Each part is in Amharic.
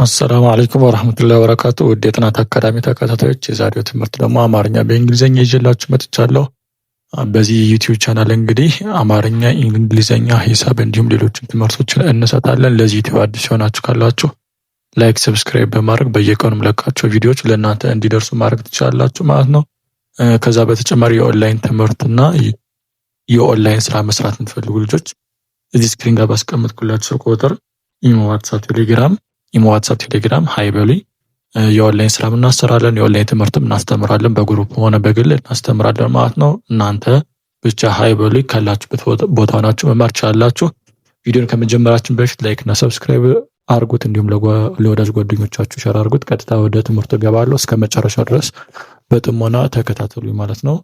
አሰላሙ አለይኩም ወራህመቱላሂ ወበረካቱ። ውድ የጥናት አካዳሚ ተከታታዮች የዛሬው ትምህርት ደግሞ አማርኛ በእንግሊዘኛ ይዤላችሁ መጥቻለሁ። በዚህ ዩቲዩብ ቻናል እንግዲህ አማርኛ፣ እንግሊዘኛ፣ ሂሳብ እንዲሁም ሌሎችን ትምህርቶችን እንሰጣለን። ለዚህ ዩቲዩብ አዲስ የሆናችሁ ካላችሁ ላይክ፣ ሰብስክራይብ በማድረግ በየቀኑ የምለቃቸው ቪዲዮዎች ለእናንተ እንዲደርሱ ማድረግ ትችላላችሁ ማለት ነው። ከዛ በተጨማሪ የኦንላይን ትምህርትና የኦንላይን ስራ መስራት የምትፈልጉ ልጆች እዚህ ስክሪን ጋር ባስቀመጥኩላችሁ ስልክ ቁጥር ኢሞ፣ ዋትሳፕ፣ ቴሌግራም ሀይ በሉኝ። የኦንላይን ስራ እናሰራለን፣ የኦንላይን ትምህርትም እናስተምራለን። በግሩፕ ሆነ በግል እናስተምራለን ማለት ነው። እናንተ ብቻ ሀይ በሉኝ፣ ካላችሁበት ቦታ ሆናችሁ መማር ትችላላችሁ። ቪዲዮን ከመጀመራችን በፊት ላይክ እና ሰብስክራይብ አርጉት፣ እንዲሁም ለወዳጅ ጓደኞቻችሁ ሸር አርጉት። ቀጥታ ወደ ትምህርቱ ገባለሁ። እስከ መጨረሻው ድረስ በጥሞና ተከታተሉኝ ማለት ነው።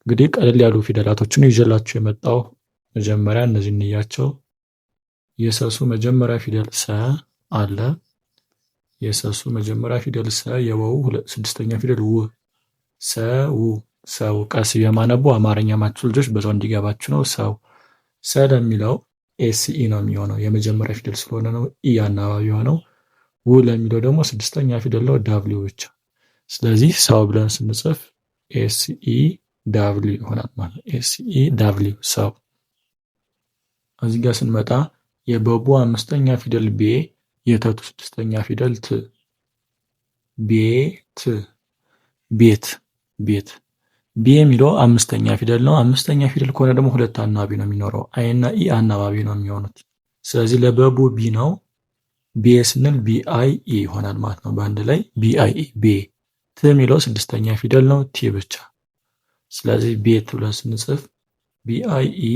እንግዲህ ቀለል ያሉ ፊደላቶችን ይዤላችሁ የመጣው መጀመሪያ እነዚህ እንያቸው። የሰሱ መጀመሪያ ፊደል ሰ አለ። የሰሱ መጀመሪያ ፊደል ሰ፣ የወው ስድስተኛ ፊደል ው፣ ሰው፣ ሰው። ቀስ የማነቡ አማርኛ ማችሁ ልጆች በዛው እንዲገባችሁ ነው። ሰው። ሰ ለሚለው ኤስኢ ነው የሚሆነው፣ የመጀመሪያ ፊደል ስለሆነ ነው ኢ አናባቢ የሆነው። ው ለሚለው ደግሞ ስድስተኛ ፊደል ነው ዳብሊው ብቻ። ስለዚህ ሰው ብለን ስንጽፍ ኤስኢ ዳብሊው ይሆናል ማለት ነው። ኤስኢ ዳብሊው ሰው። እዚህ ጋር ስንመጣ የበቡ አምስተኛ ፊደል ቤ፣ የተቱ ስድስተኛ ፊደል ት፣ ቤት፣ ቤት፣ ቤት። ቤ የሚለው አምስተኛ ፊደል ነው። አምስተኛ ፊደል ከሆነ ደግሞ ሁለት አናባቢ ነው የሚኖረው፣ አይና ኢ አናባቢ ነው የሚሆኑት። ስለዚህ ለበቡ ቢ ነው። ቤ ስንል ቢአይ ኢ ይሆናል ማለት ነው። በአንድ ላይ ቢአይ ኢ ቤ። ት የሚለው ስድስተኛ ፊደል ነው ቲ ብቻ። ስለዚህ ቤት ብለን ስንጽፍ ቢአይ ኢ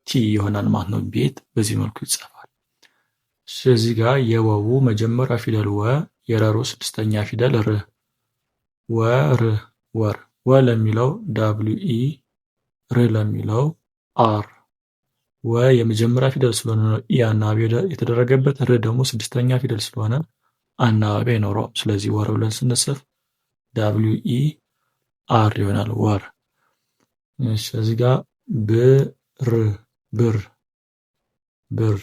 ቲ ይሆናል ማለት ነው። ቤት በዚህ መልኩ ይጻፋል። እዚህ ጋር የወው መጀመሪያ ፊደል ወ፣ የረሩ ስድስተኛ ፊደል ር፣ ወር፣ ወር። ወ ለሚለው ዳብሊው ኢ፣ ር ለሚለው አር። ወ የመጀመሪያ ፊደል ስለሆነ ነው ኢ አናባቢ የተደረገበት። ር ደግሞ ስድስተኛ ፊደል ስለሆነ አናባቢ አይኖረውም። ስለዚህ ወር ብለን ስንጽፍ ዳብሊው ኢ አር ይሆናል ወር። እዚህ ጋር ብር፣ ብር፣ ብር፣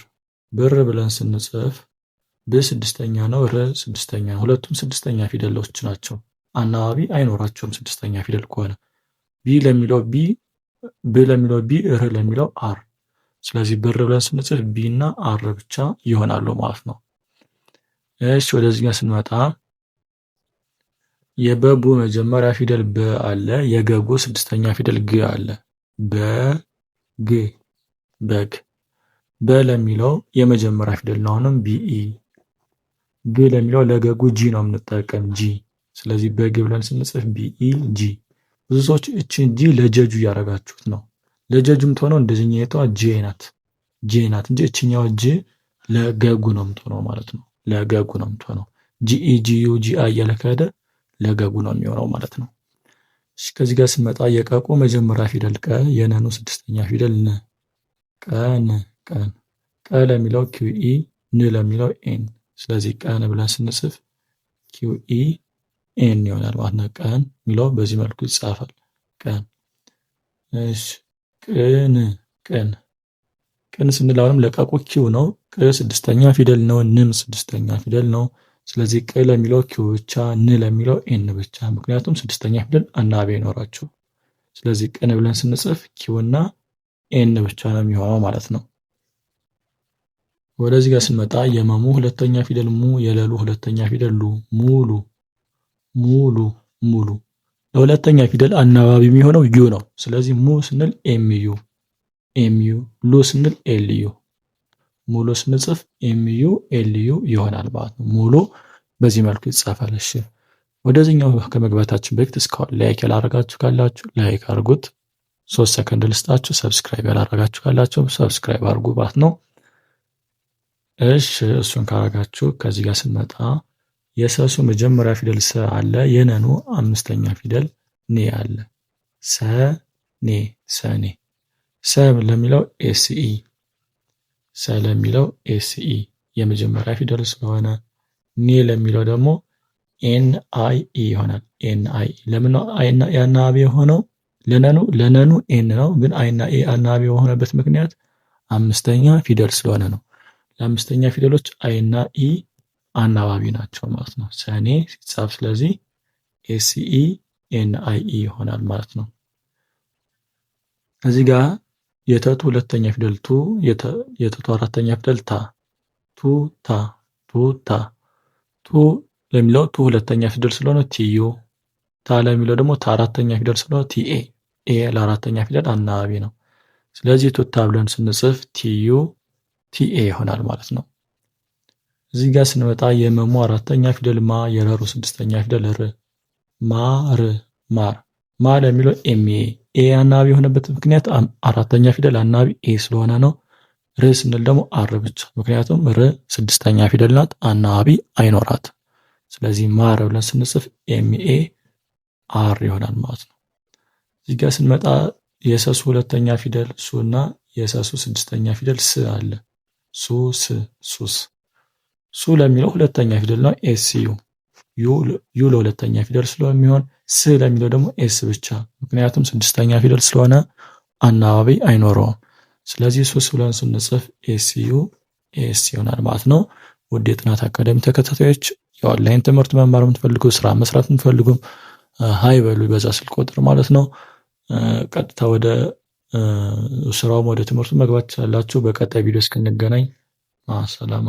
ብር ብለን ስንጽፍ ብ ስድስተኛ ነው፣ ር ስድስተኛ ነው። ሁለቱም ስድስተኛ ፊደሎች ናቸው። አናባቢ አይኖራቸውም ስድስተኛ ፊደል ከሆነ። ቢ ለሚለው ቢ፣ ብ ለሚለው ቢ፣ ር ለሚለው አር። ስለዚህ ብር ብለን ስንጽፍ ቢ እና አር ብቻ ይሆናሉ ማለት ነው። እሺ ወደዚህ ጋር ስንመጣ የበቡ መጀመሪያ ፊደል በ አለ። የገቡ ስድስተኛ ፊደል ግ አለ። በግ፣ በግ። በ ለሚለው የመጀመሪያ ፊደል ነው፣ አሁንም ቢኢ። ግ ለሚለው ለገጉ ጂ ነው የምንጠቀም፣ ጂ። ስለዚህ በግ ብለን ስንጽፍ ቢኢ ጂ። ብዙ ሰዎች እችን ጂ ለጀጁ እያደረጋችሁት ነው። ለጀጁ የምትሆነው እንደዚህኛቷ ጄ ናት፣ ጄ ናት እንጂ እችኛው ጅ ለገጉ ነው የምትሆነው ማለት ነው። ለገጉ ነው የምትሆነው። ጂኢ፣ ጂዩ፣ ጂአ እያለ ከሄደ ለገጉ ነው የሚሆነው ማለት ነው። እሺ ከዚህ ጋር ስንመጣ የቀቁ መጀመሪያ ፊደል ቀ፣ የነኑ ስድስተኛ ፊደል ን፣ ቀን፣ ቀን። ቀ ለሚለው ኪውኢ፣ ን ለሚለው ኤን። ስለዚህ ቀን ብለን ስንጽፍ ኪውኢ ኤን ይሆናል ማለት ነው። ቀን የሚለው በዚህ መልኩ ይጻፋል፣ ቀን። እሺ ቅን፣ ቅን። ቅን ስንል አሁንም ለቀቁ ኪው ነው። ቅ ስድስተኛ ፊደል ነው፣ ንም ስድስተኛ ፊደል ነው። ስለዚህ ቅ ለሚለው ኪው ብቻ፣ ን ለሚለው ኤን ብቻ። ምክንያቱም ስድስተኛ ፊደል አናባቢ አይኖራቸው። ስለዚህ ቅን ብለን ስንጽፍ ኪው እና ኤን ብቻ ነው የሚሆነው ማለት ነው። ወደዚህ ጋር ስንመጣ የመሙ ሁለተኛ ፊደል ሙ፣ የለሉ ሁለተኛ ፊደል ሉ፣ ሙሉ፣ ሙሉ፣ ሙሉ። ለሁለተኛ ፊደል አናባቢ የሚሆነው ዩ ነው። ስለዚህ ሙ ስንል ኤምዩ፣ ኤምዩ። ሉ ስንል ኤልዩ። ሙሉ ስንጽፍ ኤምዩ ኤልዩ ይሆናል ማለት ነው። ሙሉ በዚህ መልኩ ይጻፋል። እሺ ወደዚህኛው ከመግባታችን በፊት እስካሁን ላይክ ያላረጋችሁ ካላችሁ ላይክ አድርጉት። 3 ሰከንድ ልስጣችሁ። ሰብስክራይብ ያላረጋችሁ ካላችሁ ሰብስክራይብ አድርጉ ማለት ነው። እሺ እሱን ካረጋችሁ ከዚህ ጋር ስንመጣ የሰሱ መጀመሪያ ፊደል ሰ አለ። የነኑ አምስተኛ ፊደል ኔ አለ። ሰ ኔ፣ ሰኔ። ሰ ለሚለው ኤስኢ፣ ሰ ለሚለው ኤስኢ የመጀመሪያ ፊደል ስለሆነ። ኔ ለሚለው ደግሞ ኤን አይ ኢ ይሆናል። ኤን አይ ለምን ነው አይና ኢ አናባቢ የሆነው? ለነኑ ኤን ነው፣ ግን አይና ኢ አናባቢ የሆነበት ምክንያት አምስተኛ ፊደል ስለሆነ ነው። ለአምስተኛ ፊደሎች አይና ኢ አናባቢ ናቸው ማለት ነው። ሰኔ ሲጻፍ ስለዚህ SENIE ይሆናል ማለት ነው። እዚህ ጋር የተቱ ሁለተኛ ፊደል ቱ፣ የተቱ አራተኛ ፊደል ታ፣ ቱታ ቱታ። ቱ ለሚለው ቱ ሁለተኛ ፊደል ስለሆነ TU፣ ታ ለሚለው ደግሞ ታ አራተኛ ፊደል ስለሆነ TA። ኤ ለአራተኛ ፊደል አናባቢ ነው። ስለዚህ ቱታ ብለን ስንጽፍ TU TA ይሆናል ማለት ነው። እዚህ ጋር ስንመጣ የመሙ አራተኛ ፊደል ማ፣ የረሩ ስድስተኛ ፊደል ር፣ ማር ማር። ማ ለሚለው MA፣ ኤ አናባቢ የሆነበት ምክንያት አራተኛ ፊደል አናባቢ ኤ ስለሆነ ነው። ር ስንል ደግሞ አር ብቻ፣ ምክንያቱም ር ስድስተኛ ፊደል ናት፣ አናባቢ አይኖራት። ስለዚህ ማር ብለን ስንጽፍ MA አር ይሆናል ማለት ነው። እዚህ ጋር ስንመጣ የሰሱ ሁለተኛ ፊደል ሱ እና የሰሱ ስድስተኛ ፊደል ስ አለ። ሱ ስ ሱስ። ሱ ለሚለው ሁለተኛ ፊደል ነው SU። ዩ ለሁለተኛ ፊደል ስለሚሆን ስ ለሚለው ደግሞ ኤስ ብቻ፣ ምክንያቱም ስድስተኛ ፊደል ስለሆነ አናባቢ አይኖረውም። ስለዚህ ሱስ ብለን ስንጽፍ SU ኤስ ይሆናል ማለት ነው። ውድ የጥናት አካዳሚ ተከታታዮች የኦንላይን ትምህርት መማር የምትፈልጉ ስራ መስራት የምትፈልጉ ሀይ በሉ በዛ ስልክ ቁጥር ማለት ነው። ቀጥታ ወደ ስራውም ወደ ትምህርቱ መግባት ትችላላችሁ። በቀጣይ ቪዲዮ እስክንገናኝ ሰላማ